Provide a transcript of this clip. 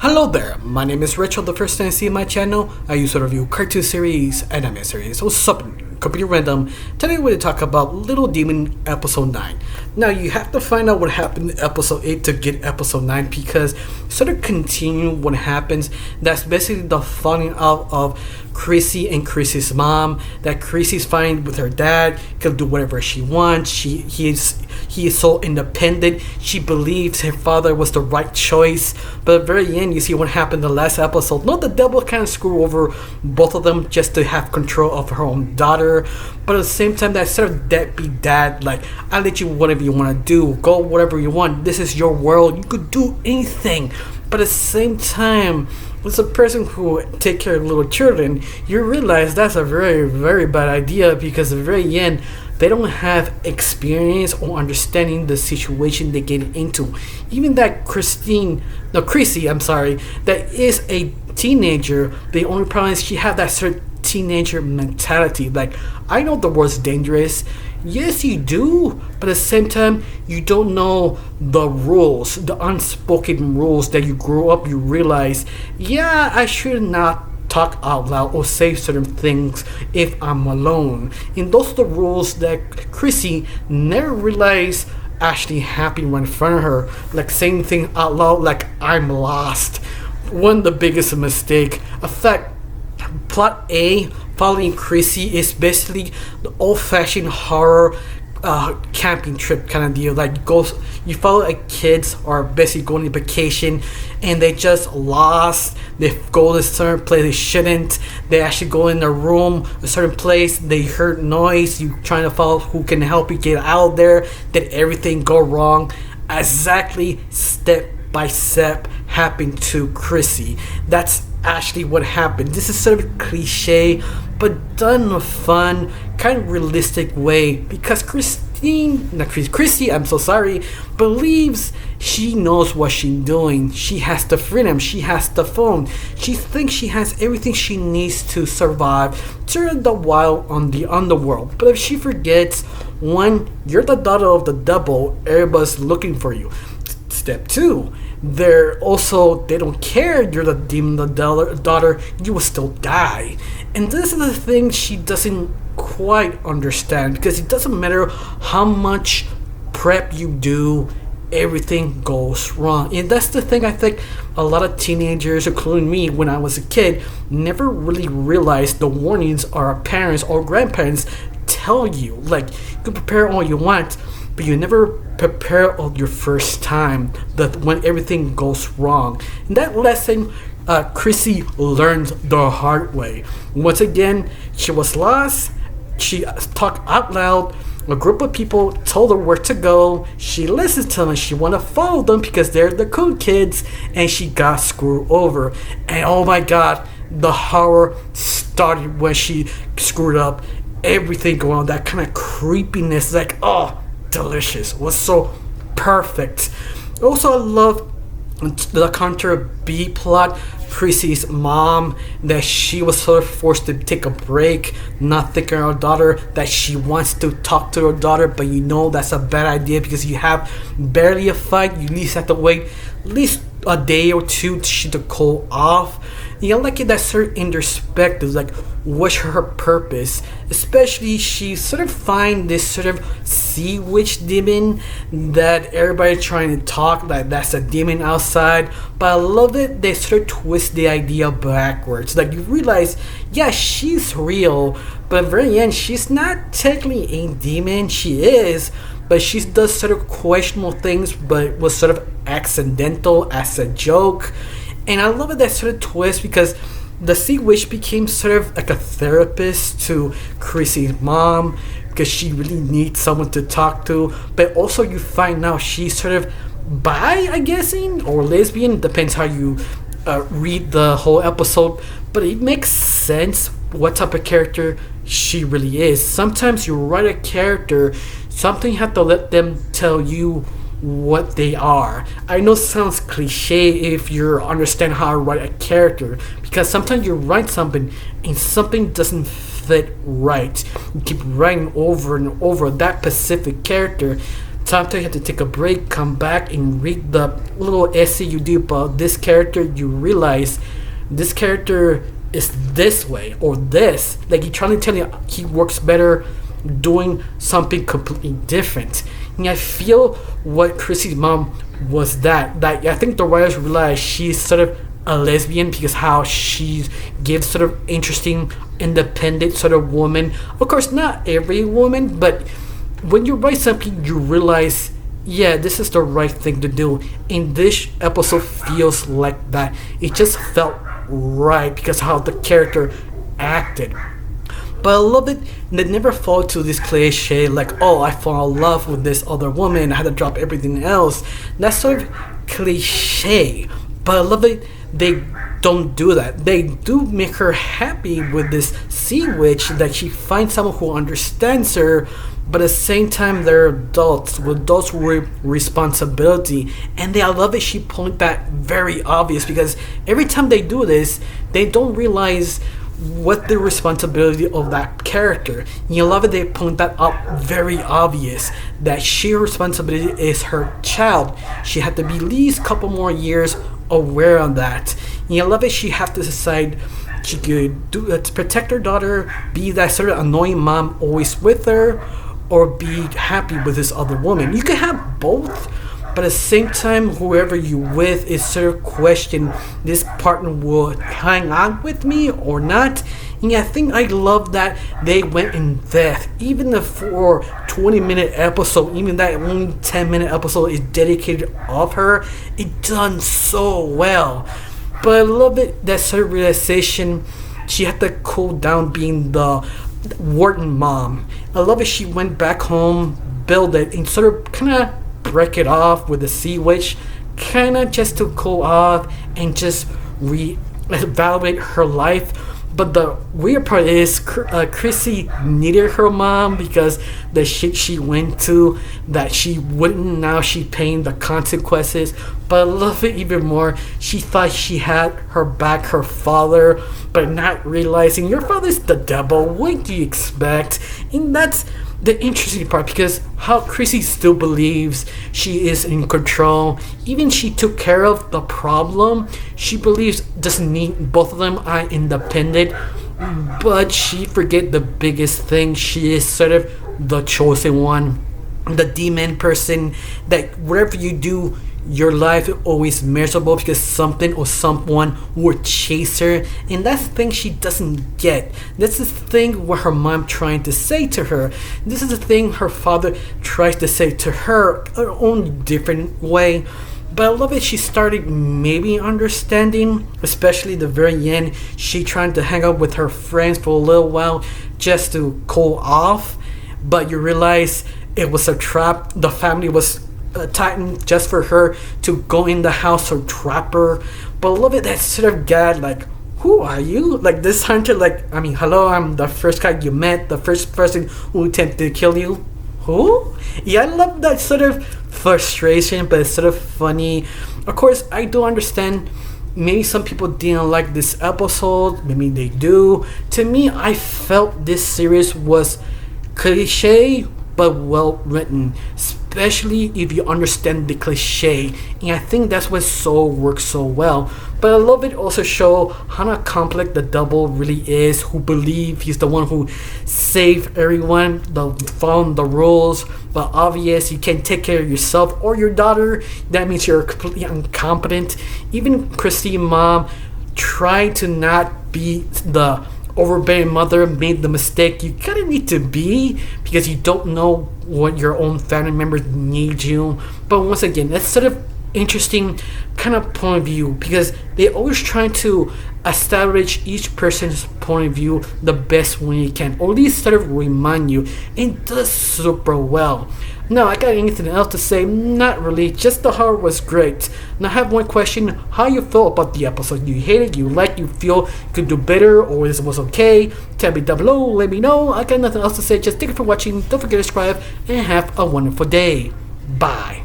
Hello there, my name is Rachel. The first time you see my channel, I used to review cartoon series and anime series. What's up? Completely random. Today we're going to talk about Little Demon episode 9. Now you have to find out what happened in episode 8 to get episode 9 because sort of continue what happens. That's basically the falling out of Chrissy and Chrissy's mom. That Chrissy's fine with her dad, can do whatever she wants. He is so independent. She believes her father was the right choice. But at the very end, you see what happened in the last episode. No, the devil kind of screw over both of them just to have control of her own daughter. But at the same time, that sort of deadbeat dad, like, I let you whatever you want to do. Go whatever you want. This is your world. You could do anything. But at the same time, as a person who take care of little children, you realize that's a very, very bad idea because at the very end, they don't have experience or understanding the situation they get into. Even that Chrissy, that is a teenager, the only problem is she have that certain teenager mentality. Like, I know the world's dangerous. Yes, you do, but at the same time, you don't know the rules, the unspoken rules that you grew up. You realize, yeah, I should not talk out loud or say certain things if I'm alone. And those are the rules that Chrissy never realized actually happening right in front of her. Like saying things out loud like I'm lost. One of the biggest mistake. In fact, plot A following Chrissy is basically the old-fashioned horror camping trip kind of deal. Like you follow a kids are basically going on vacation and they just lost. They go to a certain place they shouldn't. They actually go in a room, a certain place. They heard noise. You trying to follow who can help you get out there. Did everything go wrong? Exactly step by step happened to Chrissy. That's actually what happened. This is sort of cliche, but done in a fun, kind of realistic way because Chrissy, believes she knows what she's doing. She has the freedom. She has the phone. She thinks she has everything she needs to survive through the wild on the underworld. But if she forgets, one, you're the daughter of the devil. Everybody's looking for you. Step 2, they don't care you're the demon the daughter, you will still die. And this is the thing she doesn't quite understand because it doesn't matter how much prep you do, everything goes wrong. And that's the thing I think a lot of teenagers, including me when I was a kid, never really realized the warnings our parents or grandparents tell you. Like, you can prepare all you want, but you never prepare on your first time that when everything goes wrong. And that lesson Chrissy learned the hard way. Once again, she was lost. She talked out loud. A group of people told her where to go. She listened to them. She wanted to follow them because they're the cool kids. And she got screwed over. And oh my God, the horror started when she screwed up. Everything going on, that kind of creepiness, like, oh, delicious. It was so perfect. Also, I love the counter B plot. Chrissy's mom, that she was sort of forced to take a break, not thinking of her daughter, that she wants to talk to her daughter, but you know that's a bad idea because you have barely a fight. You at least have to wait at least a day or two to cool off. You know, like that certain introspective, like what's her purpose? Especially she sort of find this sort of sea witch demon that everybody trying to talk like that's a demon outside. But I love it. They sort of twist the idea backwards. Like you realize, yeah, she's real, but at the very end, she's not technically a demon. She is, but she does sort of questionable things, but it was sort of accidental as a joke. And I love it, that sort of twist, because the sea witch became sort of like a therapist to Chrissy's mom because she really needs someone to talk to. But also you find out she's sort of bi, I guessing, or lesbian, depends how you read the whole episode. But it makes sense what type of character she really is. Sometimes you write a character, something you have to let them tell you what they are. I know it sounds cliche if you understand how to write a character, because sometimes you write something and something doesn't fit right. You keep writing over and over that specific character sometimes you have to take a break, come back, and read the little essay you do about this character. You realize this character is this way or this. Like, he's trying to tell you he works better doing something completely different. And I feel what Chrissy's mom was that I think the writers realized she's sort of a lesbian because how she gives sort of interesting, independent sort of woman. Of course, not every woman, but when you write something, you realize, yeah, this is the right thing to do. And this episode feels like that. It just felt right because how the character acted. But I love it. They never fall to this cliche like, oh, I fall in love with this other woman, I had to drop everything else. That's sort of cliche. But I love it. They don't do that. They do make her happy with this sea witch, that she finds someone who understands her, but at the same time they're adults with adults with responsibility. And I love it. She point that very obvious because every time they do this, they don't realize what the responsibility of that character. You love it. They point that out very obvious that sheer responsibility is her child. She had to be at least a couple more years aware of that. You love it. She have to decide she could do to protect her daughter, be that sort of annoying mom always with her, or be happy with this other woman. You can have both, but at the same time, whoever you with is sort of question this partner will hang on with me or not. And I think I love that they went in depth. Even the 20-minute episode, even that only 10-minute episode is dedicated of her, it done so well. But I love it, that sort of realization she had to cool down being the Wharton mom. I love it. She went back home, build it, and sort of kind of break it off with the sea witch, kind of just to cool off and just re-evaluate her life. But the weird part is Chrissy needed her mom because the shit she went to, that she wouldn't, now she paying the consequences. But I love it even more. She thought she had her back, her father, but not realizing your father's the devil. What do you expect? And that's the interesting part, because how Chrissy still believes she is in control. Even she took care of the problem. She believes doesn't need, both of them are independent, but she forget the biggest thing. She is sort of the chosen one, the demon person, that whatever you do, your life is always miserable because something or someone would chase her. And that's the thing she doesn't get. That's the thing what her mom trying to say to her. This is the thing her father tries to say to her own different way. But I love it. She started maybe understanding, especially the very end. She trying to hang out with her friends for a little while just to cool off. But you realize it was a trap. The family was tightened just for her to go in the house or trap her. But I love it, that sort of guy, like, who are you? Like, this hunter, like, I mean, hello, I'm the first guy you met, the first person who attempted to kill you. Who? Yeah, I love that sort of frustration, but it's sort of funny. Of course, I do understand maybe some people didn't like this episode, maybe they do. To me, I felt this series was cliche but well written, especially if you understand the cliche. And I think that's what Soul works so well. But I love it also show how complex the double really is, who believe he's the one who saved everyone, found the rules, but obvious you can't take care of yourself or your daughter. That means you're completely incompetent. Even Christine's mom tried to not be the overbearing mother, made the mistake you kind of need to be because you don't know what your own family members need you. But once again, that's sort of interesting kind of point of view, because they always trying to establish each person's point of view the best way you can, or at least sort of remind you. It does super well. Now, I got anything else to say? Not really. Just the horror was great. Now, I have one question. How you feel about the episode? You hate it? You like? You feel you could do better? Or it was okay? Tell me down below. Let me know. I got nothing else to say. Just thank you for watching. Don't forget to subscribe. And have a wonderful day. Bye.